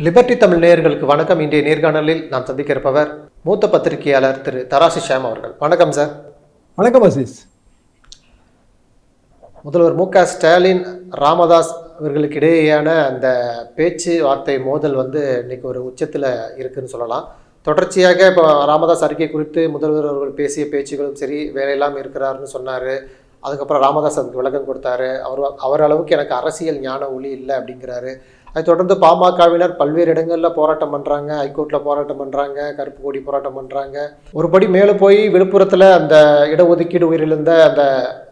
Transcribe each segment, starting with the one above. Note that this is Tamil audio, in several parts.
லிபர்டி தமிழ் நேயர்களுக்கு வணக்கம். இன்றைய நேர்காணலில் நாம் சந்திக்க இருப்பவர் மூத்த பத்திரிகையாளர் திரு தராசு ஷியாம் அவர்கள். வணக்கம் சார். வணக்கம் அசீஸ். முதல்வர் மு.க. ஸ்டாலின், ராமதாஸ் அவர்களுக்கு இடையேயான அந்த பேச்சு வார்த்தை மோதல் இன்னைக்கு ஒரு உச்சத்தில் இருக்குன்னு சொல்லலாம். தொடர்ச்சியாக இப்போ ராமதாஸ் அறிக்கை குறித்து முதல்வர் அவர்கள் பேசிய பேச்சுகளும் சரி, வேலையெல்லாம் இருக்கிறாருன்னு சொன்னார். அதுக்கப்புறம் ராமதாஸ் அதுக்கு விளக்கம் கொடுத்தாரு. அவர் அளவுக்கு எனக்கு அரசியல் ஞான ஒளி இல்லை அப்படிங்கிறாரு. அதை தொடர்ந்து பாமகவினர் பல்வேறு இடங்களில் போராட்டம் பண்ணுறாங்க, ஹைகோர்ட்டில் போராட்டம் பண்ணுறாங்க, கருப்பு கொடி போராட்டம் பண்ணுறாங்க. ஒருபடி மேலே போய் விழுப்புரத்தில் அந்த இடஒதுக்கீடு உயிரிழந்த அந்த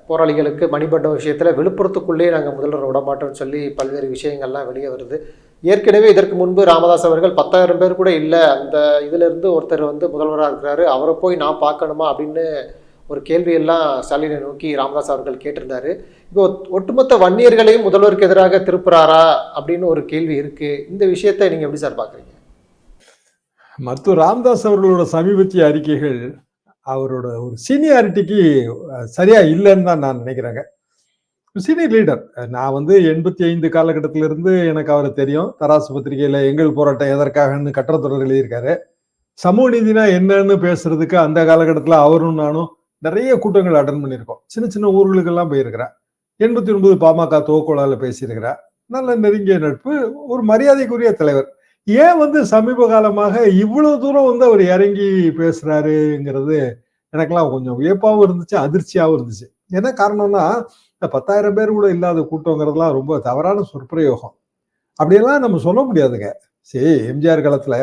போராளிகளுக்கு மணிமண்டப விஷயத்தில் விழுப்புரத்துக்குள்ளேயே நாங்கள் முதல்வர் விடமாட்டோம்னு சொல்லி பல்வேறு விஷயங்கள்லாம் வெளியே வருது. ஏற்கனவே இதற்கு முன்பு ராமதாஸ் அவர்கள் 10,000 பேர் கூட இல்லை, அந்த இதிலிருந்து ஒருத்தர் முதல்வராக இருக்கிறாரு, அவரை போய் நான் பார்க்கணுமா அப்படின்னு ஒரு கேள்வியெல்லாம் ஸ்டாலினை நோக்கி ராமதாஸ் அவர்கள் கேட்டிருந்தாரு. இப்போ ஒட்டுமொத்த வன்னியர்களையும் முதல்வருக்கு எதிராக திருப்புறாரா அப்படின்னு ஒரு கேள்வி இருக்கு. இந்த விஷயத்தை நீங்க எப்படி சார் பாக்குறீங்க? மருத்துவர் ராமதாஸ் அவர்களோட சமீபத்திய அறிக்கைகள் அவரோட ஒரு சீனியாரிட்டிக்கு சரியா இல்லைன்னு தான் நான் நினைக்கிறேங்க. Senior leader. நான் 85 காலகட்டத்திலிருந்து எனக்கு அவரை தெரியும். தராசு பத்திரிகையில எங்கள் போராட்டம் எதற்காகன்னு கட்டுரைத்தொடர் எழுதியிருக்காரு. சமூக நீதினா என்னன்னு பேசுறதுக்கு அந்த காலகட்டத்தில் அவரும் நானும் நிறைய கூட்டங்கள் அட்டன் பண்ணியிருக்கோம். சின்ன சின்ன ஊர்களுக்கெல்லாம் போயிருக்கிறேன். 89 பாமக துவக்கோளால பேசியிருக்கிறார். நல்ல நெருங்கிய நட்பு, ஒரு மரியாதைக்குரிய தலைவர். ஏன் சமீப காலமாக இவ்வளவு தூரம் அவர் இறங்கி பேசுறாருங்கிறது எனக்கெல்லாம் கொஞ்சம் வியப்பாகவும் இருந்துச்சு, அதிர்ச்சியாகவும் இருந்துச்சு. என்ன காரணம்னா, இந்த 10,000 பேர் கூட இல்லாத கூட்டங்கிறதுலாம் ரொம்ப தவறான சொற்பிரயோகம். அப்படியெல்லாம் நம்ம சொல்ல முடியாதுங்க. சரி, எம்ஜிஆர் காலத்துல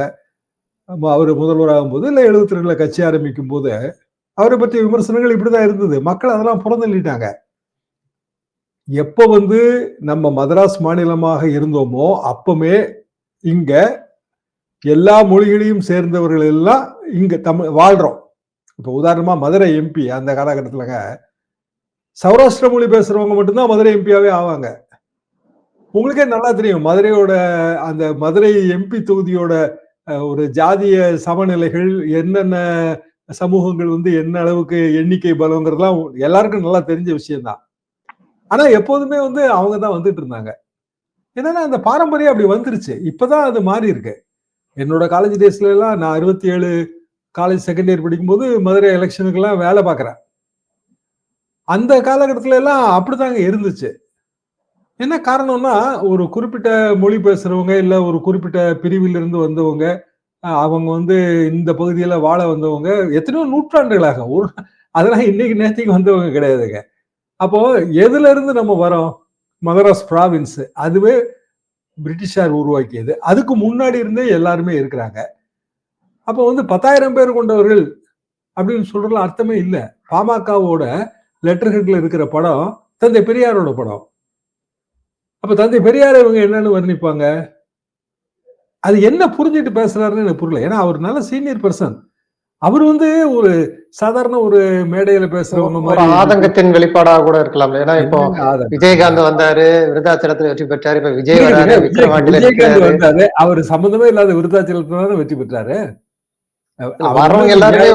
அவர் முதல்வராகும் போது இல்லை 72 கட்சி ஆரம்பிக்கும் போது அவரை பற்றிய விமர்சனங்கள் இப்படிதான் இருந்தது. மக்கள் அதெல்லாம் புறந்தள்ளிட்டாங்க. எப்ப நம்ம மதராஸ் மாநிலமாக இருந்தோமோ அப்பமே இங்க எல்லா மொழிகளையும் சேர்ந்தவர்கள் எல்லாம் இங்க தமிழ் வாழ்றோம். இப்ப உதாரணமா மதுரை எம்பி அந்த காலகட்டத்துலங்க சௌராஷ்டிர மொழி பேசுறவங்க மட்டும்தான் மதுரை எம்பியாவே ஆவாங்க. உங்களுக்கே நல்லா தெரியும் மதுரையோட அந்த மதுரை எம்பி தொகுதியோட ஒரு ஜாதிய சமநிலைகள், என்னென்ன சமூகங்கள் என்ன அளவுக்கு எண்ணிக்கை பலங்கிறதுலாம் எல்லாருக்கும் நல்லா தெரிஞ்ச விஷயம்தான். ஆனா எப்போதுமே அவங்க தான் வந்துட்டு இருந்தாங்க. என்னன்னா அந்த பாரம்பரியம் அப்படி வந்துருச்சு. இப்பதான் அது மாறி இருக்கு. என்னோட காலேஜ் டேஸ்ல எல்லாம் நான் 67 காலேஜ் செகண்ட் இயர் படிக்கும்போது மதுரை எலெக்ஷனுக்கு எல்லாம் வேலை பார்க்கறேன். அந்த காலகட்டத்துல எல்லாம் அப்படிதாங்க இருந்துச்சு. என்ன காரணம்னா, ஒரு குறிப்பிட்ட மொழி பேசுறவங்க இல்ல ஒரு குறிப்பிட்ட பிரிவில் இருந்து வந்தவங்க, அவங்க இந்த பகுதியில வாழ வந்தவங்க எத்தனையோ நூற்றாண்டுகளாக அதெல்லாம் இன்னைக்கு நேரத்துக்கு வந்தவங்க கிடையாதுங்க. அப்போ எதுல இருந்து நம்ம வரோம்? மதராஸ் ப்ராவின்ஸ், அதுவே பிரிட்டிஷார் உருவாக்கியது. அதுக்கு முன்னாடி இருந்தே எல்லாருமே இருக்கிறாங்க. அப்போ 10,000 பேர் கொண்டவர்கள் அப்படின்னு சொல்றதுல அர்த்தமே இல்லை. பாமகவோட லெட்டர் ஹெட்ல இருக்கிற படம் தந்தை பெரியாரோட படம். அப்ப தந்தை பெரியார் இவங்க என்னன்னு வர்ணிப்பாங்க? அது என்ன புரிஞ்சுட்டு பேசுறாருன்னு எனக்கு புரியல. ஏன்னா அவர் நல்ல சீனியர் பர்சன். அவர் ஒரு சாதாரண ஒரு மேடையில பேசுறவங்க மாதிரி ஆதங்கத்தின் வெளிப்பாடாக கூட இருக்கலாம். ஏன்னா இப்போ விஜயகாந்த் வந்தாரு, விருதாச்சலத்துல வெற்றி பெற்றாரு. இப்ப விஜயகாந்த் வந்தாரு, அவர் சம்பந்தமே இல்லாத விருதாச்சலத்துல வெற்றி பெற்றாரு. வரவங்க எல்லாருமே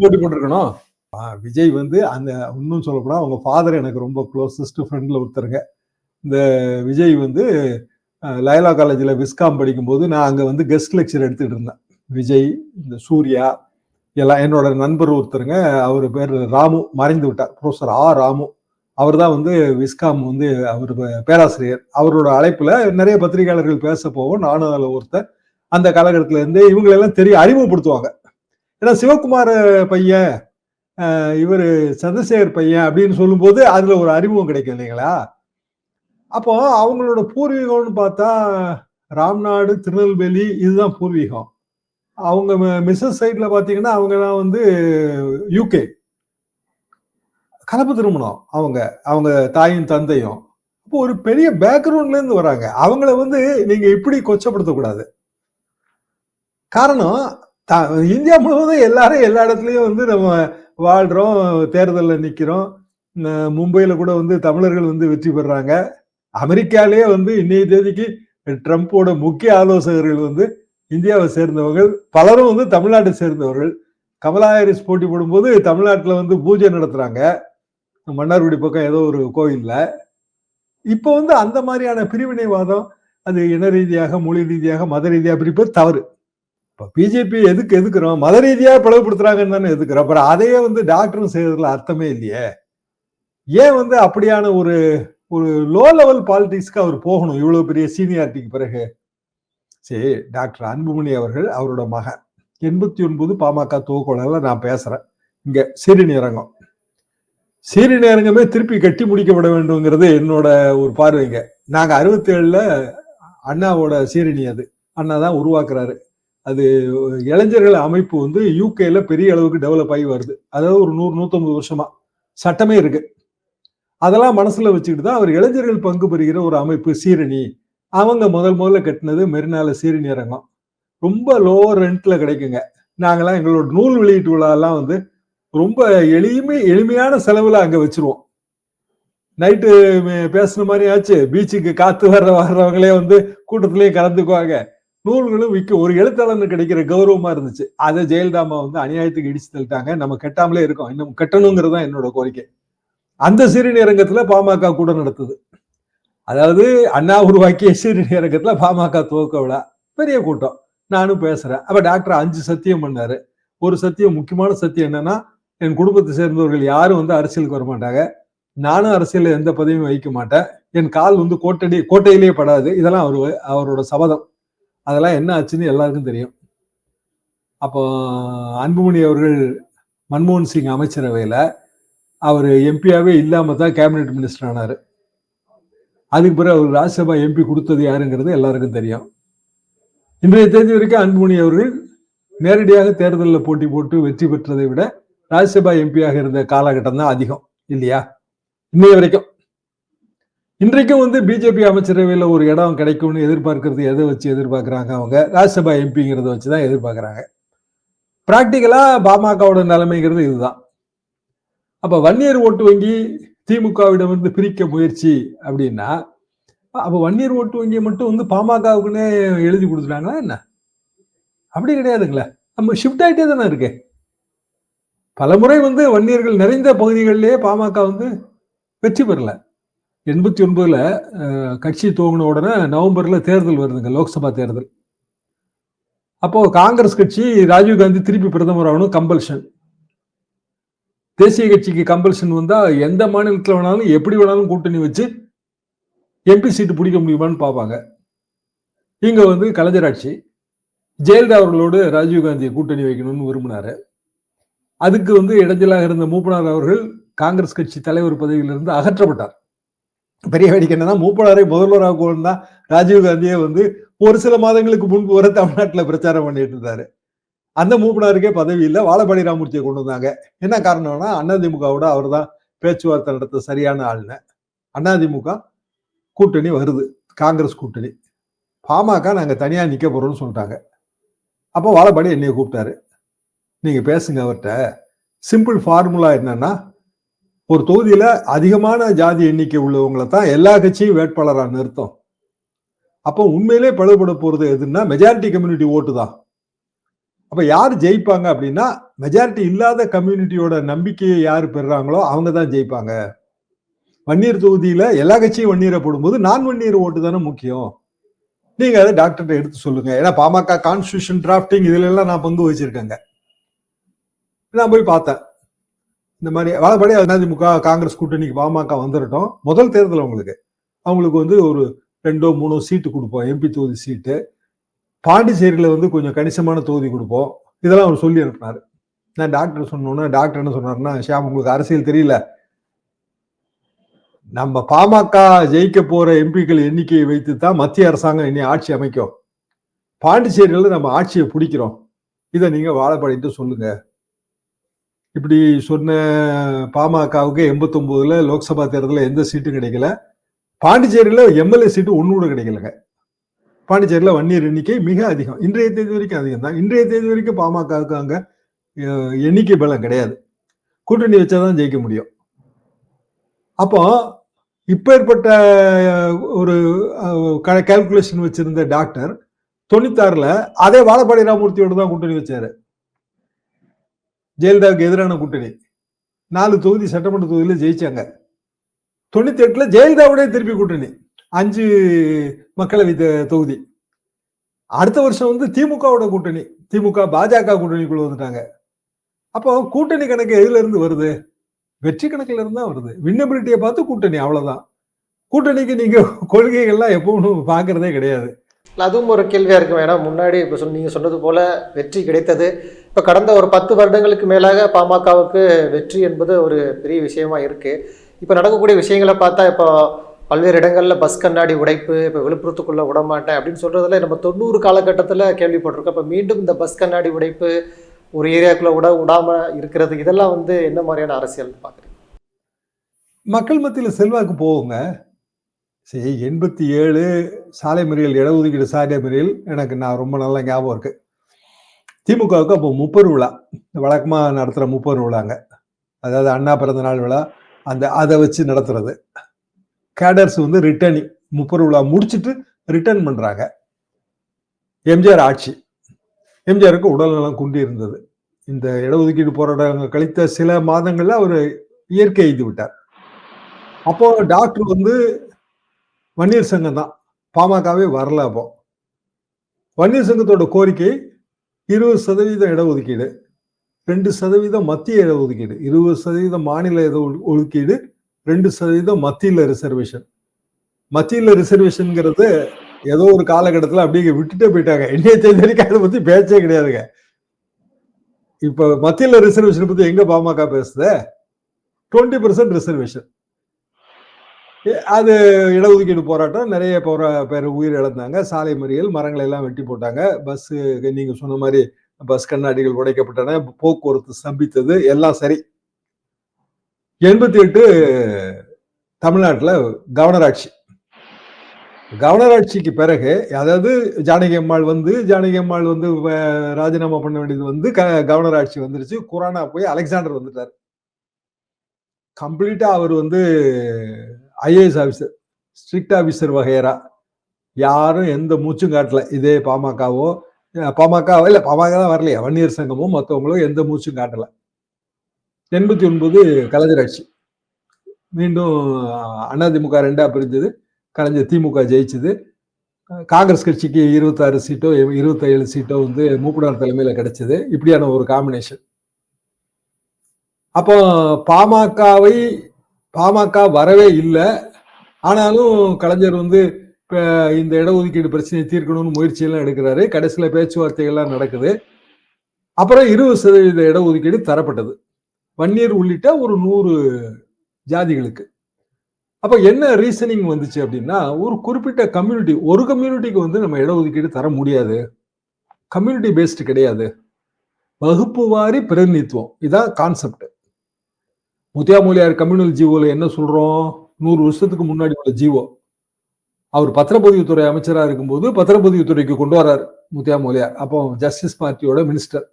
போட்டி கொண்டிருக்கணும். விஜய் அந்த இன்னும் சொல்லப்போனா அவங்க ஃபாதர் எனக்கு ரொம்ப க்ளோசஸ்ட் ஃப்ரெண்ட்ல ஒருத்தருங்க. இந்த விஜய் லயலா காலேஜ்ல விஸ்காம் படிக்கும்போது நான் அங்க கெஸ்ட் லெக்சர் எடுத்துட்டு இருந்தேன். விஜய், இந்த சூர்யா எல்லாம் என்னோட நண்பர் ஒருத்தருங்க. அவர் பேர் ராமு, மறைந்து விட்டார். ப்ரொஃபசர் ராமு. அவர் தான் விஸ்காம் அவர் பேராசிரியர். அவரோட அழைப்புல நிறைய பத்திரிகையாளர்கள் பேச போவோம். நானும் அதில் ஒருத்தர். அந்த காலகட்டத்துல இருந்து இவங்களெல்லாம் அறிமுகப்படுத்துவாங்க. ஏன்னா சிவகுமார் பையன், இவர் சந்திரசேகர் பையன் அப்படின்னு சொல்லும்போது அதுல ஒரு அறிமுகம் கிடைக்கும் இல்லைங்களா? அப்போ அவங்களோட பூர்வீகம்னு பார்த்தா ராம்நாடு, திருநெல்வேலி, இதுதான் பூர்வீகம். அவங்க மிஸ்ஸஸ் சைட்ல பாத்தீங்கன்னா அவங்கதான் யூகே. கலப்பு திருமணம். அவங்க தாயும் தந்தையும். அப்போ ஒரு பெரிய பேக்ரவுண்ட்ல இருந்து வராங்க. அவங்கள நீங்க இப்படி கொச்சப்படுத்தக்கூடாது. காரணம், இந்தியா முழுவதும் எல்லாரும் எல்லா இடத்துலயும் நம்ம வாழ்றோம், தேர்தலில் நிக்கிறோம். மும்பையில கூட தமிழர்கள் வெற்றி பெறாங்க. அமெரிக்காலேயே இன்னைய தேதிக்கு ட்ரம்போட முக்கிய ஆலோசகர்கள் இந்தியாவை சேர்ந்தவர்கள், பலரும் தமிழ்நாட்டை சேர்ந்தவர்கள். கமலா ஹாரிஸ் போட்டி போடும்போது தமிழ்நாட்டுல பூஜை நடத்துறாங்க, மன்னார்குடி பக்கம் ஏதோ ஒரு கோயில்ல. இப்போ அந்த மாதிரியான பிரிவினைவாதம் அது இன ரீதியாக, மொழி ரீதியாக, மத ரீதியாக பிரிப்பது தவறு. இப்ப பிஜேபி எதுக்கு எதுக்குறோம்? மத ரீதியா பிளவுபடுத்துறாங்கன்னு தானே எதுக்குறோம். அப்புறம் அதையே வந்து டாக்டரும் செய்யறதுல அர்த்தமே இல்லையே. ஏன் வந்து அப்படியான ஒரு ஒரு லோ லெவல் பாலிடிக்ஸ்க்கு அவர் போகணும் இவ்வளவு பெரிய சீனியாரிட்டிக்கு பிறகு? சரி, டாக்டர் அன்புமணி அவர்கள் அவரோட மகன் 89 பாமக துவக்கோளர்ல நான் பேசுறேன். இங்க சிறுநீரகம் திருப்பி கட்டி முடிக்கப்பட வேண்டும்ங்கிறது என்னோட ஒரு பார்வைங்க. நாங்க 67ல அண்ணாவோட சீரணி அது அண்ணா தான் உருவாக்குறாரு. அது இளைஞர்கள் அமைப்பு வந்து யூகேல பெரிய அளவுக்கு டெவலப் ஆகி வருது. அதாவது ஒரு 100-150 வருஷமா சட்டமே இருக்கு. அதெல்லாம் மனசுல வச்சுக்கிட்டு தான் அவர் இளைஞர்கள் பங்கு பெறுகிற ஒரு அமைப்பு சீரணி. அவங்க முதல்ல கட்டினது மெரினால சீரணியரங்கம். ரொம்ப லோவர் ரெண்ட்ல கிடைக்குங்க. நாங்கெல்லாம் எங்களோட நூல் வெளியீட்டு விழாலாம் வந்து ரொம்ப எளிமையான செலவுல அங்க வச்சிருவோம். நைட்டு பேசுன மாதிரி ஆச்சு. பீச்சுக்கு காத்து வர்றவங்களே வந்து கூட்டத்திலேயே கலந்துக்குவாங்க. நூல்களும் விற்கும். ஒரு எழுத்தாளனுக்கு கிடைக்கிற கௌரவமா இருந்துச்சு. அதை ஜெயலலிதாமா வந்து அநியாயத்துக்கு இடிச்சு தள்ளிட்டாங்க. நம்ம கட்டாமலே இருக்கோம். இன்னும் கட்டணுங்கிறது தான் என்னோட கோரிக்கை. அந்த சிறுநீரங்கத்துல பாமக கூட நடத்துது. அதாவது அண்ணா உருவாக்கிய சிறுநீரங்கத்துல பாமக துவக்க விழா. பெரிய கூட்டம். நானும் பேசுறேன். அப்ப டாக்டர் 5 சத்தியம் பண்ணாரு. ஒரு சத்தியம், முக்கியமான சத்தியம் என்னன்னா, என் குடும்பத்தை சேர்ந்தவர்கள் யாரும் வந்து அரசியலுக்கு வர மாட்டாங்க. நானும் அரசியல்ல எந்த பதவியும் வகிக்க மாட்டேன். என் கால் வந்து கோட்டையிலேயே படாது. இதெல்லாம் அவரோட சபதம். அதெல்லாம் என்ன ஆச்சுன்னு எல்லாருக்கும் தெரியும். அப்போ அன்புமணி அவர்கள் மன்மோகன் சிங் அமைச்சரவையில அவர் எம்பியாவே இல்லாம தான் கேபினெட் மினிஸ்டர் ஆனாரு. அதுக்கு பிறகு அவர் ராஜ்யசபா எம்பி கொடுத்தது யாருங்கிறது எல்லாருக்கும் தெரியும். இன்றைய தேதி வரைக்கும் அன்புமணி அவர்கள் நேரடியாக தேர்தலில் போட்டி போட்டு வெற்றி பெற்றதை விட ராஜ்யசபா எம்பியாக இருந்த காலகட்டம் தான் அதிகம் இல்லையா? இன்னைய வரைக்கும். இன்றைக்கும் வந்து பிஜேபி அமைச்சரவையில் ஒரு இடம் கிடைக்கும்னு எதிர்பார்க்கறது எதை வச்சு எதிர்பார்க்கறாங்க? அவங்க ராஜ்யசபா எம்பிங்கிறத வச்சுதான் எதிர்பார்க்கறாங்க. பிராக்டிக்கலா பாமகவோட நிலைமைங்கிறது இதுதான். அப்ப வன்னியர் ஓட்டு வங்கி திமுகவிடம் வந்து பிரிக்க முயற்சி அப்படின்னா, அப்ப வன்னியர் ஓட்டு வங்கியை மட்டும் வந்து பாமகவுக்குன்னே எழுதி கொடுத்துட்டாங்களா என்ன? அப்படி கிடையாதுங்களா? நம்ம ஷிஃப்ட் ஆயிட்டே தானே இருக்கு. பலமுறை வந்து வன்னியர்கள் நிறைந்த பகுதிகளிலேயே பாமக வந்து வெற்றி பெறல. 89ல கட்சி துவங்கின உடனே நவம்பர்ல தேர்தல் வருதுங்க, லோக்சபா தேர்தல். அப்போ காங்கிரஸ் கட்சி ராஜீவ்காந்தி திருப்பி பிரதமர் ஆகணும், கம்பல்ஷன். தேசிய கட்சிக்கு கம்பல்ஷன் வந்தா எந்த மாநிலத்தில் வேணாலும் எப்படி வேணாலும் கூட்டணி வச்சு எம்பி சீட்டு பிடிக்க முடியுமான்னு பார்ப்பாங்க. இங்க வந்து கலைஞர் ஆட்சி. ஜெயலலிதா அவர்களோடு ராஜீவ்காந்தியை கூட்டணி வைக்கணும்னு விரும்பினாரு. அதுக்கு வந்து இடைஞ்சலாக இருந்த மூப்பனார் அவர்கள் காங்கிரஸ் கட்சி தலைவர் பதவியிலிருந்து அகற்றப்பட்டார். பெரிய வேடிக்கை என்னன்னா, மூப்பனாரை முதல்வராக கொண்டு தான் ராஜீவ்காந்தியே வந்து ஒரு சில மாதங்களுக்கு முன்பு வரை தமிழ்நாட்டில் பிரச்சாரம் பண்ணிட்டு இருந்தாரு. அந்த மூப்பனாருக்கே பதவி இல்லை, வாழப்பாடி ராமூர்த்தியை கொண்டு வந்தாங்க. என்ன காரணம்னா, அதிமுகவோட அவர் தான் பேச்சுவார்த்தை நடத்த சரியான ஆளுன்னு. அதிமுக கூட்டணி வருது, காங்கிரஸ் கூட்டணி. பாமக நாங்க தனியா நிக்க போறோம்னு சொல்லிட்டாங்க. அப்போ வாழப்பாடி என்னைய கூப்பிட்டாரு, நீங்க பேசுங்க அவர்கிட்ட. சிம்பிள் ஃபார்முலா என்னன்னா, ஒரு தொகுதியில அதிகமான ஜாதி எண்ணிக்கை உள்ளவங்களை தான் எல்லா கட்சியும் வேட்பாளராக நிறுத்தும். அப்போ உண்மையிலே பழுபட போறது எதுன்னா மெஜாரிட்டி கம்யூனிட்டி ஓட்டு தான். அப்ப யார் ஜெயிப்பாங்க அப்படின்னா, மெஜாரிட்டி இல்லாத கம்யூனிட்டியோட நம்பிக்கையை யார் பெறாங்களோ அவங்க தான் ஜெயிப்பாங்க. வன்னியர் தொகுதியில எல்லா கட்சியும் வன்னியரை போடும்போது நான் வன்னியர் ஓட்டு தானே முக்கியம். நீங்க அதை டாக்டர்கிட்ட எடுத்து சொல்லுங்க. ஏன்னா பாமக கான்ஸ்டிடியூஷன் டிராப்டிங் இதுல எல்லாம் நான் பங்கு வச்சிருக்கேங்க. நான் போய் பார்த்தேன். இந்த மாதிரி வாழப்பாடி அதிமுக காங்கிரஸ் கூட்டணிக்கு பாமக வந்துடட்டும், முதல் தேர்தல் அவங்களுக்கு வந்து ஒரு 2-3 சீட்டு கொடுப்போம், எம்பி தொகுதி சீட்டு. பாண்டிச்சேரியில வந்து கொஞ்சம் கணிசமான தொகுதி கொடுப்போம். இதெல்லாம் அவர் சொல்லி அனுப்பினாரு. நான் டாக்டர் சொன்னோன்னா, டாக்டர் என்ன சொன்னாருன்னா, ஷியாம் உங்களுக்கு அரசியல் தெரியல, நம்ம பாமக ஜெயிக்க போற எம்பிக்கள் எண்ணிக்கையை வைத்து தான் மத்திய அரசாங்கம் இனி ஆட்சி அமைக்கும். பாண்டிச்சேரியில நம்ம ஆட்சியை பிடிக்கிறோம், இதை நீங்க வாழப்பாடிட்டு சொல்லுங்க. இப்படி சொன்ன பாமகவுக்கு 89ல லோக்சபா தேர்தலில் எந்த சீட்டும் கிடைக்கல. பாண்டிச்சேரியில எம்எல்ஏ சீட்டு ஒண்ணு கூட கிடைக்கலங்க. பாண்டிச்சேரியில வன்னியர் எண்ணிக்கை மிக அதிகம், இன்றைய தேதி வரைக்கும் அதிகம் தான். இன்றைய தேதி வரைக்கும் பாமகவுக்கு அங்க எண்ணிக்கை பலம் கிடையாது. கூட்டணி வச்சாதான் ஜெயிக்க முடியும். அப்போ இப்பேற்பட்ட ஒரு கால்குலேஷன் வச்சிருந்த டாக்டர் 96ல அதே வாழப்பாடி ராமூர்த்தியோட தான் கூட்டணி வச்சாரு. ஜெயலலிதாவுக்கு எதிரான கூட்டணி. 4 தொகுதி சட்டமன்ற தொகுதியில ஜெயிச்சாங்க. 98ல ஜெயலலிதாவுடைய திருப்பி கூட்டணி. 5 மக்களவை தொகுதி. அடுத்த வருஷம் வந்து திமுகவோட கூட்டணி, திமுக பாஜக கூட்டணிக்குள்ள வந்துட்டாங்க. அப்போ கூட்டணி கணக்கு எதுல இருந்து வருது? வெற்றி கணக்குல இருந்து தான் வருது. வின்னபிலிட்டியை பார்த்து கூட்டணி, அவ்வளவுதான். கூட்டணிக்கு நீங்க கொள்கைகள்லாம் எப்பவும் பாக்குறதே கிடையாது. அதுவும் ஒரு கேள்வியா இருக்கும். ஏன்னா முன்னாடி இப்போ நீங்க சொன்னது போல வெற்றி கிடைத்தது. இப்போ கடந்த ஒரு 10 வருடங்களுக்கு மேலாக பாமகவுக்கு வெற்றி என்பது ஒரு பெரிய விஷயமா இருக்கு. இப்போ நடக்கக்கூடிய விஷயங்களை பார்த்தா இப்போ பல்வேறு இடங்களில் பஸ் கண்ணாடி உடைப்பு, இப்போ விழுப்புரத்துக்குள்ளே விடமாட்டேன் அப்படின்னு சொல்கிறதுல நம்ம 90 காலகட்டத்தில் கேள்விப்பட்டிருக்கோம். இப்போ மீண்டும் இந்த பஸ் கண்ணாடி உடைப்பு, ஒரு ஏரியாக்குள்ளே விடாமல் இருக்கிறது, இதெல்லாம் வந்து என்ன மாதிரியான அரசியல் பார்க்குறீங்க? மக்கள் மத்தியில் செல்வாக்கு போகுங்க. சரி, 87 சாலை மறியல், இடஒதுக்கீடு சாலை மறியல் நான் ரொம்ப நல்லா ஞாபகம் இருக்கு. திமுகவுக்கு அப்போ 30 விழா, வழக்கமாக நடத்துகிற 30 விழாங்க. அதாவது அண்ணா பிறந்த நாள் விழா, அதை வச்சு நடத்துறது. கேடர்ஸ் வந்து ரிட்டர்னிங் 30 விழா முடிச்சுட்டு ரிட்டர்ன் பண்றாங்க. எம்ஜிஆர் ஆட்சி, எம்ஜிஆருக்கு உடல்நலம் குண்டி இருந்தது. இந்த இடஒதுக்கீடு போராட்டங்கள் கழித்த சில மாதங்கள்ல அவர் இயற்கை எய்து விட்டார். அப்போ டாக்டர் வந்து வன்னியர் சங்கம் தான், பாமகவே வரல. அப்போ வன்னியர் சங்கத்தோட கோரிக்கை 20% இடஒதுக்கீடு, 2% மத்திய இடஒதுக்கீடு, 20% மாநில ஒதுக்கீடு, 2% மத்தியில ரிசர்வேஷன். மத்தியில ரிசர்வேஷன்ங்கிறது ஏதோ ஒரு காலகட்டத்தில் அப்படியே விட்டுட்டே போயிட்டாங்க. என்னைய தேர்ந்தெடுக்க அதை பத்தி பேச்சே கிடையாதுங்க. இப்ப மத்தியில ரிசர்வேஷன் பத்தி எங்க பாமக பேசுது? 20% ரிசர்வேஷன். அது இடஒதுக்கீடு போராட்டம், நிறைய பேர் உயிர் இழந்தாங்க. சாலை மறியல், மரங்களை எல்லாம் வெட்டி போட்டாங்க. பஸ், நீங்க சொன்ன மாதிரி பஸ் கண்ணாடிகள் உடைக்கப்பட்டன, போக்குவரத்து ஸ்தம்பித்தது, எல்லாம் சரி. 88 தமிழ்நாட்டில் கவர்னர் ஆட்சி. கவர்னர் ஆட்சிக்கு பிறகு, அதாவது ஜானகி அம்மாள் வந்து ராஜினாமா பண்ண வேண்டியது வந்து கவர்னர் ஆட்சி வந்துருச்சு. கொரோனா போய் அலெக்சாண்டர் வந்துட்டார். கம்ப்ளீட்டா அவர் வந்து ஐஏஎஸ் ஆபீசர், ஸ்ட்ரிக்ட் ஆபீசர் வகையரா. யாரும் எந்த மூச்சும் காட்டல. இதே பாமக தான் வரலையா, வன்னியர் சங்கமும் மற்றவங்களும் எந்த மூச்சும் காட்டல. 89 கலைஞர் ஆட்சி. மீண்டும் அதிமுக 2ஆ பிரிஞ்சது. கலைஞர் திமுக ஜெயிச்சது. காங்கிரஸ் கட்சிக்கு 26 சீட்டோ 27 சீட்டோ வந்து மூப்பனார் தலைமையில கிடைச்சது. இப்படியான ஒரு காம்பினேஷன். அப்போ பாமக வரவே இல்லை. ஆனாலும் கலைஞர் வந்து இந்த இடஒதுக்கீடு பிரச்சனையை தீர்க்கணும்னு முயற்சியெல்லாம் எடுக்கிறாரு. கடைசியில பேச்சுவார்த்தைகள்லாம் நடக்குது. அப்புறம் 20% இடஒதுக்கீடு தரப்பட்டது, வன்னியர் உள்ளிட்ட ஒரு 100 ஜாதிகளுக்கு. அப்ப என்ன ரீசனிங் வந்துச்சு அப்படின்னா, ஒரு குறிப்பிட்ட கம்யூனிட்டி, ஒரு கம்யூனிட்டிக்கு வந்து நம்ம இடஒதுக்கீடு தர முடியாது, கம்யூனிட்டி பேஸ்டு கிடையாது, வகுப்பு வாரி பிரதிநிதித்துவம், இதான் கான்செப்ட். முத்தியாமொழியார் கம்யூனல் ஜீவோல என்ன சொல்றோம்? 100 வருஷத்துக்கு முன்னாடி உள்ள ஜீவோ. அவர் பத்திரப்பதிவுத்துறை அமைச்சராக இருக்கும்போது பத்திரப்பதிவுத்துறைக்கு கொண்டு வர்றாரு முத்தியாமொழியார். அப்போ ஜஸ்டிஸ் பார்ட்டியோட மினிஸ்டர்.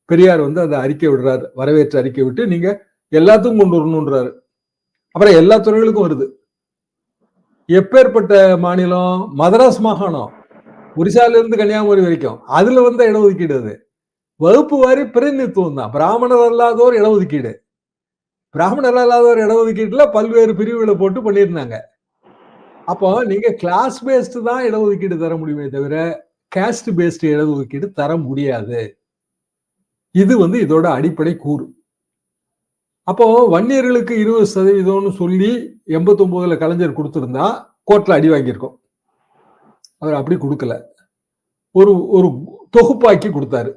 பெரியார் வந்து அதை அறிக்கை விடுறாரு, வரவேற்று அறிக்கை விட்டு நீங்க எல்லாத்துக்கும் கொண்டு வரணும்ன்றாரு. அப்புறம் எல்லா துறைகளுக்கும் வருது. எப்பேற்பட்ட மாநிலம்? மதராஸ் மாகாணம், ஒரிசால இருந்து கன்னியாகுமரி வரைக்கும், அதுல வந்த இடஒதுக்கீடு. அது வகுப்பு வாரி பிரதிநிதித்துவம் தான். பிராமணர் அல்லாதோர் இடஒதுக்கீடு. பிராமணர் அல்லாதோர் இடஒதுக்கீட்டுல பல்வேறு பிரிவுகளை போட்டு பண்ணியிருந்தாங்க. அப்போ நீங்க கிளாஸ் பேஸ்டு தான் இடஒதுக்கீடு தர முடியுமே தவிர காஸ்ட் பேஸ்டு இடஒதுக்கீடு தர முடியாது. இது வந்து இதோட அடிப்படை கூறு. அப்போ வன்னியர்களுக்கு 20% சொல்லி 89 கலைஞர் கொடுத்திருந்தா கோர்ட்ல அடி வாங்கியிருக்கோம். அவர் அப்படி கொடுக்கல, ஒரு தொகுப்பாக்கி கொடுத்தாரு.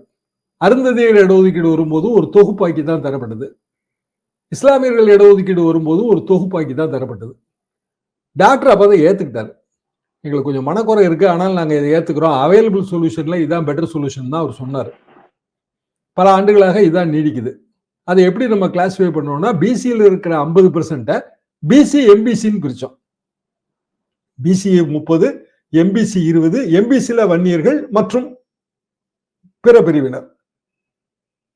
அருந்ததியர் இடஒதுக்கீடு வரும்போது ஒரு தொகுப்பாக்கி தான் தரப்பட்டது. இஸ்லாமியர்கள் இடஒதுக்கீடு வரும்போது ஒரு தொகுப்பாக்கி தான் தரப்பட்டது. டாக்டர் அப்பதான் ஏத்துக்கிட்டாரு, எங்களுக்கு கொஞ்சம் மனக்குறை இருக்கு, ஆனால் நாங்க இதை ஏத்துக்கிறோம், அவைலபிள் சொல்யூஷன்ல இதான் பெட்டர் சொல்யூஷன் தான் அவர் சொன்னார். பல ஆண்டுகளாக இதான் நீடிக்குது. அதை எப்படி நம்ம கிளாசிஃபை பண்ணோம்னா, பிசியில் இருக்கிற 50% பிசி எம்பிசின்னு பிரிச்சோம். பிசி 30, எம்பிசி 20, எம்பிசில வன்னியர்கள் மற்றும் பிற பிரிவினர்.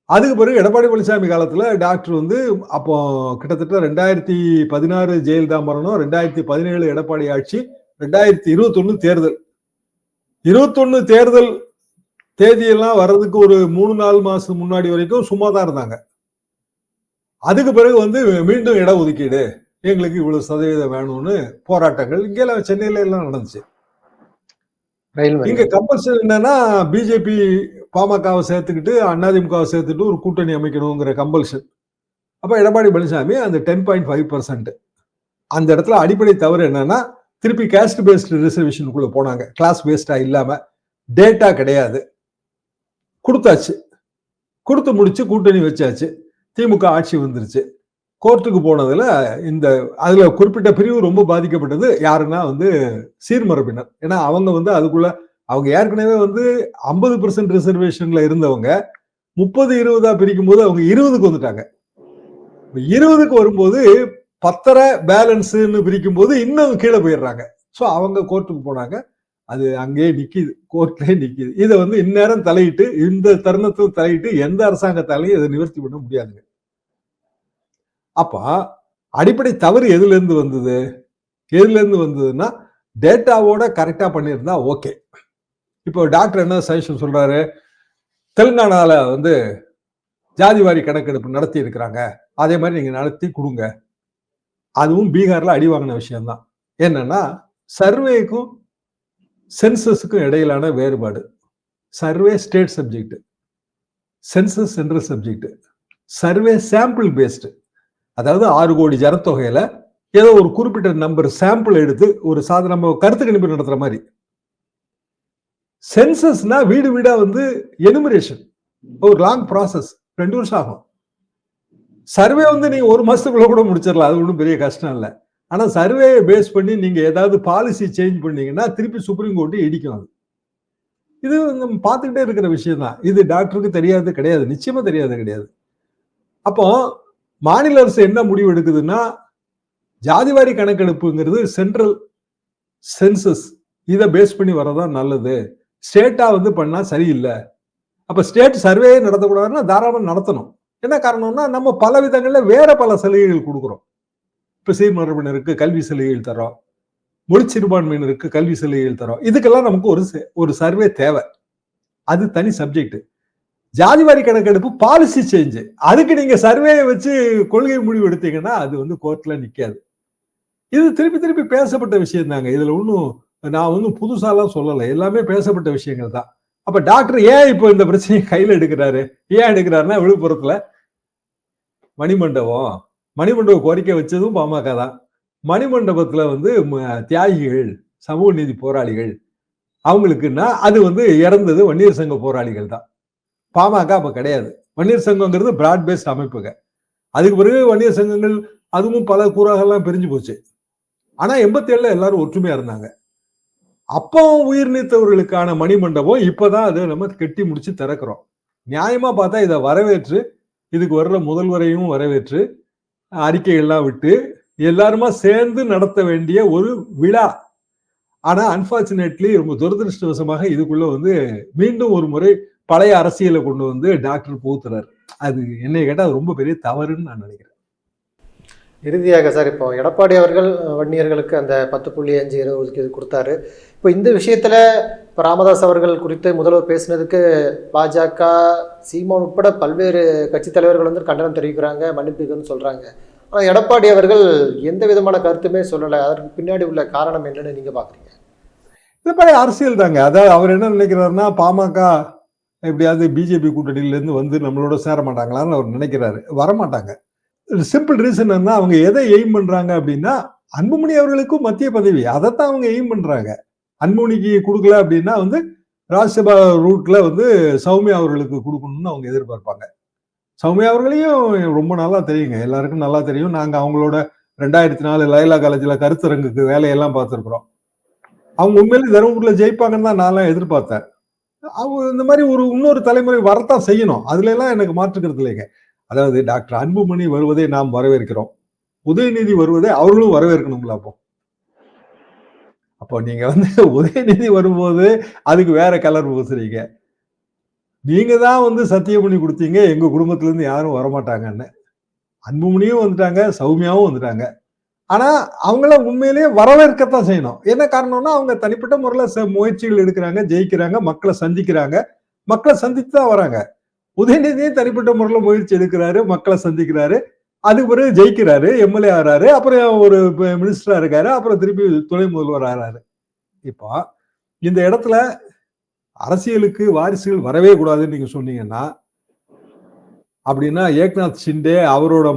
அதுக்கு பிறகு எடப்பாடி பழனிசாமி காலத்துல டாக்டர் வந்து, அப்போ கிட்டத்தட்ட 2016 ஜெயலலிதா மரணம், 2017 எடப்பாடி ஆட்சி, 2021 தேர்தல். 21 தேர்தல் தேதியெல்லாம் வர்றதுக்கு ஒரு 3-4 மாசம் முன்னாடி வரைக்கும் சும்மா தான் இருந்தாங்க. அதுக்கு பிறகு வந்து மீண்டும் இடஒதுக்கீடு, எங்களுக்கு இவ்வளவு சதவீதம் வேணும்னு போராட்டங்கள் இங்கெல்லாம் சென்னையில எல்லாம் நடந்துச்சு. இங்க கம்பல்சரி என்னன்னா பிஜேபி பாமகவை சேர்த்துக்கிட்டு அதிமுகவை சேர்த்துட்டு ஒரு கூட்டணி அமைக்கணுங்கிற கம்பல்ஷன். அப்ப எடப்பாடி பழனிசாமி அந்த 10.5% அந்த இடத்துல அடிப்படை தவறு என்னன்னா திருப்பி கேஸ்ட் பேஸ்ட் ரிசர்வேஷனுக்குள்ள போனாங்க. கிளாஸ் பேஸ்டா இல்லாம டேட்டா கிடையாது. கொடுத்தாச்சு, கொடுத்து முடிச்சு கூட்டணி வச்சாச்சு. திமுக ஆட்சி வந்துருச்சு. கோர்ட்டுக்கு போனதுல அதுல குறிப்பிட்ட பிரிவு ரொம்ப பாதிக்கப்பட்டது யாருன்னா சீர்மரபினர். ஏன்னா அவங்க அதுக்குள்ள அவங்க ஏற்கனவே 50% ரிசர்வேஷன்ல இருந்தவங்க 30-20 பிரிக்கும் போது அவங்க 20க்கு வந்துட்டாங்க. 20க்கு வரும்போது 10 பேலன்ஸ்ன்னு பிரிக்கும் போது இன்னும் கீழே போயிடுறாங்க. ஸோ அவங்க கோர்ட்டுக்கு போனாங்க. அது அங்கேயே நிக்குது, கோர்ட்லயே நிக்குது. இதை இந்நேரம் தலையிட்டு இந்த தருணத்தில் தலையிட்டு எந்த அரசாங்கத்தாலையும் இதை நிவர்த்தி பண்ண முடியாதுங்க. அப்ப அடிப்படை தவறு எதுல இருந்து வந்ததுன்னா டேட்டாவோட கரெக்டா பண்ணியிருந்தா ஓகே. இப்போ டாக்டர் என்ன சஜஷன் சொல்றாரு, தெலுங்கானால ஜாதிவாரி கணக்கெடுப்பு நடத்தி இருக்கிறாங்க, அதே மாதிரி நீங்க நடத்தி கொடுங்க. அதுவும் பீகார்ல அடி வாங்கின விஷயம்தான். என்னன்னா சர்வேக்கும் சென்சஸுக்கும் இடையிலான வேறுபாடு. Survey state subject, census central subject. Survey sample based, அதாவது 6 கோடி ஜனத்தொகையில ஏதோ ஒரு குறிப்பிட்ட நம்பர் சாம்பிள் எடுத்து ஒரு நம்ம கருத்து கணிப்பு நடத்துற மாதிரி. சென்சஸ்னா வீடு வீடா எனுமரேஷன், ஒரு லாங் ப்ராசஸ், 2 வருஷம் ஆகும். சர்வே நீங்க 1 மாசத்துக்குள்ள கூட முடிச்சிடலாம், அது ஒன்றும் பெரிய கஷ்டம் இல்லை. ஆனா சர்வேயை பேஸ் பண்ணி நீங்க ஏதாவது பாலிசி சேஞ்ச் பண்ணீங்கன்னா திருப்பி சுப்ரீம் கோர்ட்டு இடிக்கும். அது இது நம்ம பார்த்துக்கிட்டே இருக்கிற விஷயம் தான். இது டாக்டருக்கு தெரியாது கிடையாது, நிச்சயமா தெரியாது கிடையாது. அப்போ மாநில அரசு என்ன முடிவு எடுக்குதுன்னா, ஜாதிவாரி கணக்கெடுப்புங்கிறது சென்ட்ரல் சென்சஸ் இதை பேஸ் பண்ணி வரதான் நல்லது, ஸ்டேட்டா பண்ணா சரியில்லை. அப்ப ஸ்டேட் சர்வே நடத்தக்கூடாதுன்னா தாராளமா நடத்தணும். என்ன காரணம்னா நம்ம பல விதங்கள்ல வேற பல சலுகைகள் கொடுக்குறோம். இப்ப சீர்மரபினருக்கு கல்வி சலுகைகள் தரோம், மொழி சிறுபான்மையினருக்கு கல்வி சலுகைகள் தரோம். இதுக்கெல்லாம் நமக்கு ஒரு சர்வே தேவை, அது தனி சப்ஜெக்ட். ஜாதிவாரி கணக்கெடுப்பு பாலிசி சேஞ்ச், அதுக்கு நீங்க சர்வேயை வச்சு கொள்கை முடிவு எடுத்தீங்கன்னா அது கோர்ட்ல நிக்காது. இது திருப்பி திருப்பி பேசப்பட்ட விஷயம் தாங்க. இதுல நான் புதுசாலாம் சொல்லலை, எல்லாமே பேசப்பட்ட விஷயங்கள் தான். அப்ப டாக்டர் ஏன் இப்போ இந்த பிரச்சனையை கையில எடுக்கிறாரு? ஏன் எடுக்கிறாருன்னா, விழுப்புரத்துல மணிமண்டப கோரிக்கை வச்சதும் பாமக தான். மணிமண்டபத்துல தியாகிகள், சமூக நீதி போராளிகள், அவங்களுக்குன்னா அது இறந்தது வன்னியர் சங்க போராளிகள் தான். பாமக அப்ப கிடையாது. வன்னியர் சங்கம்ங்கிறது பிராட் பேஸ்ட் அமைப்புங்க. அதுக்கு பிறகு வன்னியர் சங்கங்கள் அதுவும் பல கூறாகலாம் பிரிஞ்சு போச்சு. ஆனா 87ல எல்லாரும் ஒற்றுமையா இருந்தாங்க. அப்போ உயிர் நீத்தவர்களுக்கான மணிமண்டபம் இப்பதான் அதை நம்ம கட்டி முடிச்சு திறக்கிறோம். நியாயமா பார்த்தா இதை வரவேற்று, இதுக்கு வர்ற முதல்வரையும் வரவேற்று, அறிக்கைகள்லாம் விட்டு எல்லாருமா சேர்ந்து நடத்த வேண்டிய ஒரு விழா. ஆனா அன்பார்ச்சுனேட்லி ரொம்ப துரதிருஷ்டவசமாக இதுக்குள்ள மீண்டும் ஒரு முறை பழைய அரசியலை கொண்டு டாக்டர் புகுத்துறாரு. அது என்னை கேட்டா அது ரொம்ப பெரிய தவறுன்னு நான் நினைக்கிறேன். இறுதியாக சார், இப்போ எடப்பாடி அவர்கள் வன்னியர்களுக்கு அந்த 10.5 இடஒதுக்கீடு கொடுத்தாரு. இப்போ இந்த விஷயத்துல இப்போ ராமதாஸ் அவர்கள் குறித்து முதல்வர் பேசினதுக்கு பாஜக, சீமான் உட்பட பல்வேறு கட்சி தலைவர்கள் கண்டனம் தெரிவிக்கிறாங்க, மன்னிப்புன்னு சொல்றாங்க. ஆனால் எடப்பாடி அவர்கள் எந்த விதமான கருத்துமே சொல்லலை. அதற்கு பின்னாடி உள்ள காரணம் என்னன்னு நீங்க பாக்குறீங்க? இது பழைய அரசியல் தாங்க. அதாவது அவர் என்ன நினைக்கிறாருன்னா, பாமக எப்படியாவது பிஜேபி கூட்டணியில இருந்து நம்மளோட சேர மாட்டாங்களான்னு அவர் நினைக்கிறாரு. வரமாட்டாங்க. சிம்பிள் ரீசன் என்ன, அவங்க எதை எய்ம் பண்றாங்க அப்படின்னா, அன்புமணி அவர்களுக்கும் மத்திய பதவி, அதைத்தான் அவங்க எய்ம் பண்றாங்க. அன்புமணிக்கு கொடுக்கல அப்படின்னா ராஜ்யசபா ரூட்ல சௌமியா அவர்களுக்கு கொடுக்கணும்னு அவங்க எதிர்பார்ப்பாங்க. சௌமியா அவர்களையும் ரொம்ப நல்லா தெரியுங்க, எல்லாருக்கும் நல்லா தெரியும். நாங்க அவங்களோட 2004 லைலா காலேஜ்ல கருத்தரங்குக்கு வேலையெல்லாம் பார்த்துருக்குறோம். அவங்க உண்மையிலே தருமபுரியில ஜெயிப்பாங்கன்னு தான் நான் எதிர்பார்த்தேன். அவங்க இந்த மாதிரி இன்னொரு தலைமுறை வரத்தான் செய்யணும், அதுல எல்லாம் எனக்கு மாற்றுக்கிறது இல்லைங்க. அதாவது டாக்டர் அன்புமணி வருவதை நாம் வரவேற்கிறோம், உதயநிதி வருவதை அவர்களும் வரவேற்கணும்ல. அப்போ நீங்க உதயநிதி வரும்போது அதுக்கு வேற கலர் பூசுறீங்க. நீங்க தான் சத்தியம் பண்ணி கொடுத்தீங்க எங்க குடும்பத்துல இருந்து யாரும் வரமாட்டாங்கன்னு. அன்புமணியும் வந்துட்டாங்க, சௌமியாவும் வந்துட்டாங்க. ஆனா அவங்கள உண்மையிலேயே வரவேற்கத்தான் செய்யணும். என்ன காரணம்னா, அவங்க தனிப்பட்ட முறையில முயற்சிகள் எடுக்கிறாங்க, ஜெயிக்கிறாங்க, மக்களை சந்திக்கிறாங்க, மக்களை சந்தித்து தான் வராங்க. உதயநிதியும் தனிப்பட்ட முறையில முயற்சி எடுக்கிறாரு, மக்களை சந்திக்கிறாரு, அதுக்கு பிறகு ஜெயிக்கிறாரு, எம்எல்ஏ ஆறாரு, அப்புறம் ஒரு மினிஸ்டரா இருக்காரு, அப்புறம் திருப்பி துணை முதல்வர் ஆறாரு. இப்போ இந்த இடத்துல அரசியலுக்கு வாரிசுகள் வரவே கூடாதுன்னு நீங்க சொன்னீங்கன்னா, அப்படின்னா ஏக்நாத் ஷிண்டே அவரோட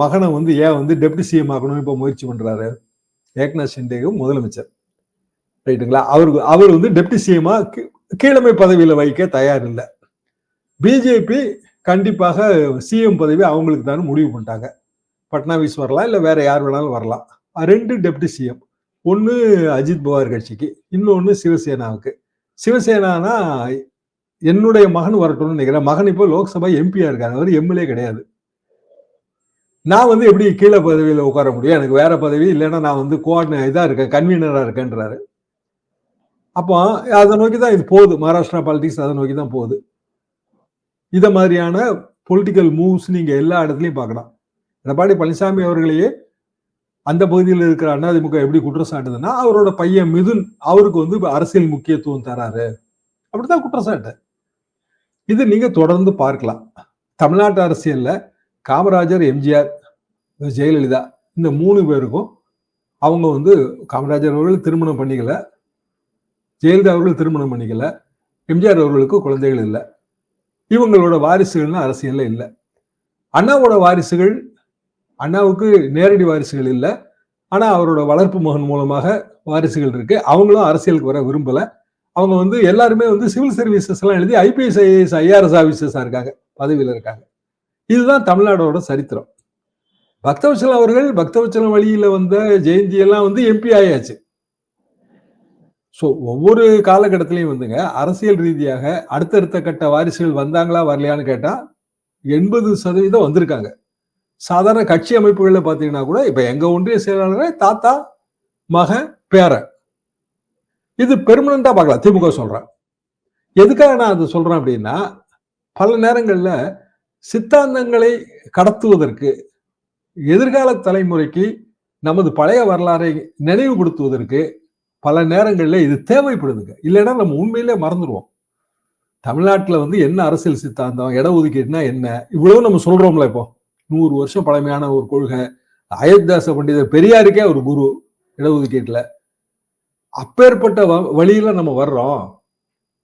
மகனை வந்து ஏன் வந்து டெப்டி சிஎம் ஆக்கணும்னு இப்ப முயற்சி பண்றாரு? ஏக்நாத் ஷிண்டேவும் முதலமைச்சர், ரைட்டுங்களா? அவர் வந்து டெப்டி சிஎம்மா கீழமை பதவியில வைக்க தயார் இல்லை. பிஜேபி கண்டிப்பாக சிஎம் பதவி அவங்களுக்கு தான் முடிவு பண்ணிட்டாங்க. பட்னாவிஸ் வரலாம், இல்ல வேற யார் வேணாலும் வரலாம். 2 டெப்டி சிஎம், ஒன்னு அஜித் பவார் கட்சிக்கு, இன்னொன்னு சிவசேனாவுக்கு. சிவசேனானா என்னுடைய மகன் வரட்டும்னு நினைக்கிறேன். மகன் இப்போ லோக்சபா எம்பியா இருக்காரு, அவர் எம்எல்ஏ கிடையாது. நான் வந்து எப்படி கீழே பதவியில உட்கார முடியும்? எனக்கு வேற பதவி இல்லைன்னா நான் வந்து இதா இருக்கேன், கன்வீனரா இருக்கேன்றாரு. அப்போ அதை நோக்கி தான் இது போகுது. மகாராஷ்டிரா பாலிடிக்ஸ் அதை நோக்கி தான் போகுது. இத மாதிரியான பொலிட்டிக்கல் மூவ்ஸ் நீங்க எல்லா இடத்துலையும் பார்க்கலாம். எடப்பாடி பழனிசாமி அவர்களையே அந்த பகுதியில் இருக்கிற அதிமுக எப்படி குற்றம் சாட்டுதுன்னா, அவரோட பையன் மிதுன் அவருக்கு வந்து அரசியல் முக்கியத்துவம் தராரு, அப்படித்தான் குற்றச்சாட்டு. இது நீங்க தொடர்ந்து பார்க்கலாம். தமிழ்நாட்டு அரசியல்ல காமராஜர், எம்ஜிஆர், ஜெயலலிதா இந்த 3 பேருக்கும் அவங்க வந்து காமராஜர் அவர்கள் திருமணம் பண்ணிக்கல, ஜெயலலிதா அவர்கள் திருமணம் பண்ணிக்கல, எம்ஜிஆர் அவர்களுக்கு குழந்தைகள் இல்லை. இவங்களோட வாரிசுகள்னு அரசியல்ல இல்லை. அண்ணாவோட வாரிசுகள், அண்ணாவுக்கு நேரடி வாரிசுகள் இல்லை, ஆனா அவரோட வளர்ப்பு மகன் மூலமாக வாரிசுகள் இருக்கு. அவங்களும் அரசியலுக்கு வர விரும்பல. அவங்க வந்து எல்லாருமே வந்து சிவில் சர்வீசஸ் எல்லாம் எழுதி ஐபிஎஸ், ஐஏஎஸ், ஐஆர்எஸ் ஆபீசர்ஸா இருக்காங்க, பதவியில இருக்காங்க. இதுதான் தமிழ்நாடோட சரித்திரம். பக்தவச்சலம் அவர்கள் பக்தவச்சலம் வழியில வந்த ஜெயந்தி எல்லாம் வந்து எம்பி ஆயாச்சு. ஸோ ஒவ்வொரு காலகட்டத்திலையும் வந்துங்க அரசியல் ரீதியாக அடுத்தடுத்த கட்ட வாரிசுகள் வந்தாங்களா வரலையான்னு கேட்டா 80% வந்திருக்காங்க. சாதாரண கட்சி அமைப்புகள்ல பாத்தீங்கன்னா கூட இப்ப எங்க ஒன்றிய செயலாளரை தாத்தா, மகன், பேரன், இது பெர்மனண்டா பார்க்கலாம். திமுக சொல்றேன். எதுக்காக நான் அதை சொல்றேன் அப்படின்னா, பல நேரங்கள்ல சித்தாந்தங்களை கடத்துவதற்கு, எதிர்கால தலைமுறைக்கு நமது பழைய வரலாறை நினைவுபடுத்துவதற்கு பல நேரங்கள்ல இது தேவைப்படுதுங்க. இல்லைன்னா நம்ம உண்மையிலே மறந்துடுவோம். தமிழ்நாட்டுல வந்து என்ன அரசியல் சித்தாந்தம், இடஒதுக்கீடுனா என்ன, இவ்வளவு நம்ம சொல்றோம்ல. இப்போ 100 வருஷம் பழமையான ஒரு கொள்கை. அயோத்திதாச பண்டிதர் பெரியாருக்கே ஒரு குரு இடஒதுக்கீட்டுல. அப்பேற்பட்ட வழியில நம்ம வர்றோம்.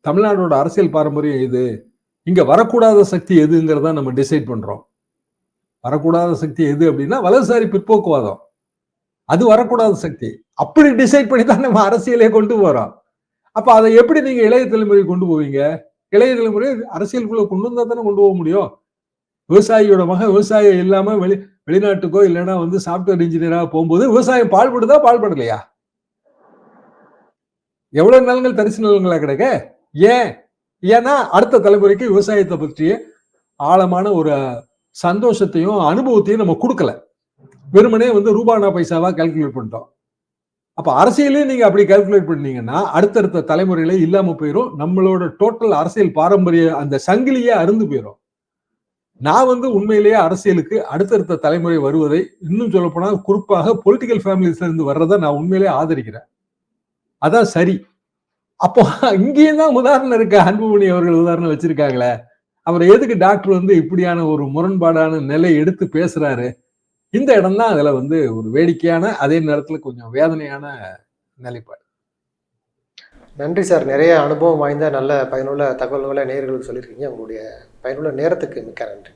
தமிழ்நாடோட அரசியல் பாரம்பரியம் இது. இங்க வரக்கூடாத சக்தி எதுங்கிறத நம்ம டிசைட் பண்றோம். வரக்கூடாத சக்தி எது அப்படின்னா வலதுசாரி பிற்போக்குவாதம். அது வரக்கூடாத சக்தி. அப்படி டிசைட் பண்ணி தான் நம்ம அரசியலே கொண்டு போறோம். அப்ப அதை எப்படி நீங்க இளைய தலைமுறை கொண்டு போவீங்க? இளைய தலைமுறை அரசியலுக்குள்ள கொண்டு வந்தா தானே கொண்டு போக முடியும். விவசாயியோட மகன் விவசாயம் இல்லாம வெளிநாட்டுக்கோ இல்லைன்னா வந்து சாப்ட்வேர் இன்ஜினியரா போகும்போது விவசாயம் பாழ்படுதா, பாழ்படலையா? எவ்வளவு நிலங்கள் தரிசு நிலங்களா கிடைக்க? ஏன்னா அடுத்த தலைமுறைக்கு விவசாயத்தை பற்றிய ஆழமான ஒரு சந்தோஷத்தையும் அனுபவத்தையும் நம்ம கொடுக்கல. வெறுமனே வந்து ரூபானா பைசாவா கால்குலேட் பண்ணிட்டோம். அப்ப அரசியலே நீங்க அப்படி கால்குலேட் பண்ணீங்கன்னா அடுத்தடுத்த தலைமுறையில இல்லாம போயிடும். நம்மளோட டோட்டல் அரசியல் பாரம்பரிய அந்த சங்கிலியே அருந்து போயிடும். நான் வந்து உண்மையிலேயே அரசியலுக்கு அடுத்தடுத்த தலைமுறை வருவதை, இன்னும் சொல்ல போனா குறிப்பாக பொலிட்டிக்கல் ஃபேமிலிஸ்ல இருந்து வர்றதை நான் உண்மையிலேயே ஆதரிக்கிறேன். அதான் சரி. அப்போ இங்கேயும் தான் உதாரணம் இருக்கு. அன்புமணி அவர்கள் உதாரணம் வச்சிருக்காங்களே. அவர் எதுக்கு டாக்டர் வந்து இப்படியான ஒரு முரண்பாடான நிலை எடுத்து பேசுறாரு? இந்த இடம் தான் அதுல வந்து ஒரு வேடிக்கையான, அதே நேரத்துல கொஞ்சம் வேதனையான நிலைப்பாடு. நன்றி சார். நிறைய அனுபவம் வாய்ந்த நல்ல பயனுள்ள தகவல்களை நேயர்களுக்கு சொல்லியிருக்கீங்க. உங்களுடைய பயனுள்ள நேரத்துக்கு மிக்க நன்றி.